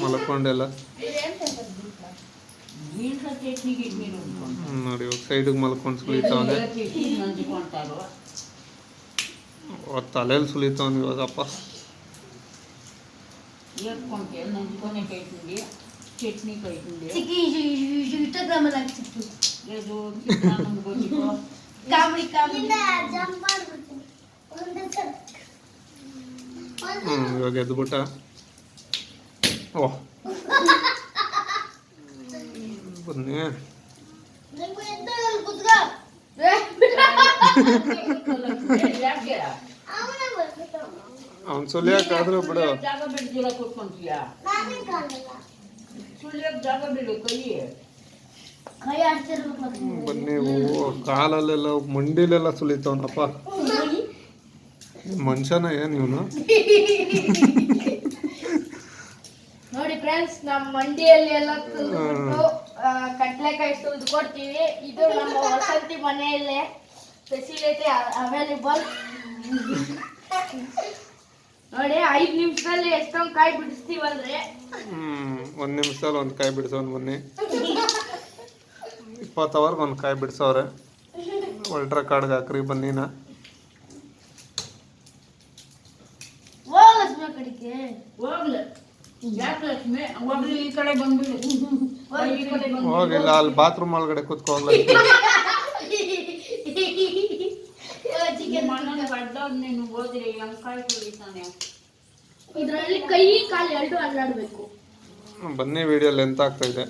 ಮಲ್ಕೊಂಡೆಲ್ಲ ನೋಡಿ ಇವಾಗ ಸೈಡಿಗೆ ಮಲ್ಕೊಂಡು ಸುಲಿತಾವನೆ. ತಲೆಯಲ್ಲಿ ಸುಲಿತಾವನೆ ಇವಾಗಪ್ಪ. చట్నీ ಇವಾಗ ಎದ್ಬಿಟ್ಟ. ಓಹ್ ಬನ್ನಿ ಅವ್ನು ಸುಲಿಯಾಕಾದ್ರೂ ಬಿಡು. ಬನ್ನಿ ಕಾಲಲ್ಲೆಲ್ಲ ಮಂಡಿಲೆಲ್ಲ ಸುಲಿತಾವನಪ್ಪ. ಮನುಷ್ಯನ ಏನ್ ಇವನು? ನೋಡಿ ಫ್ರೆಂಡ್ಸ್, ನಮ್ಮ ಮಂಡಿಯಲ್ಲಿ ಎಲ್ಲ ಕಡ್ಲೆಕಾಯಿ ಸುಲಿದು ಕೊಡ್ತೀವಿ. ಇದು ನಮ್ಮ ವಸಂತಿ ಮನೆಯಲ್ಲೇ ಫೆಸಿಲಿಟಿ ಅವೈಲೇಬಲ್. ನೋಡಿ 5 ನಿಮಿಷದಲ್ಲಿ ಎಷ್ಟೊಂದು ಕಾಯಿ ಬಿಡಿಸ್ತೀವಲ್ರಿ. 1 ನಿಮಿಷದಲ್ಲಿ ಒಂದು ಕಾಯಿ ಬಿಡಿಸೋನ್. ಬನ್ನಿ 20 ಅವರ್ಗೆ ಒಂದು ಕಾಯಿ ಬಿಡಿಸೋರೆ. ಅಲ್ಟ್ರಾ ಕಾರ್ಡ್ಗೆ ಹಾಕ್ರಿ ಬನ್ನಿನ. ಹೋಗಿಲ್ಲ, ಅಲ್ಲಿ ಬಾತ್ರೂಮ್ ಒಳಗಡೆ ಕೂತ್ಕೋಗ್ಲ. ಇದರಲ್ಲಿ ಕೈ ಕಾಲು ಎರಡು ಅಲ್ಲಾಡ್ಬೇಕು. ಬನ್ನಿ, ವಿಡಿಯೋ ಲೆಂತ್ ಆಗ್ತಾ ಇದೆ.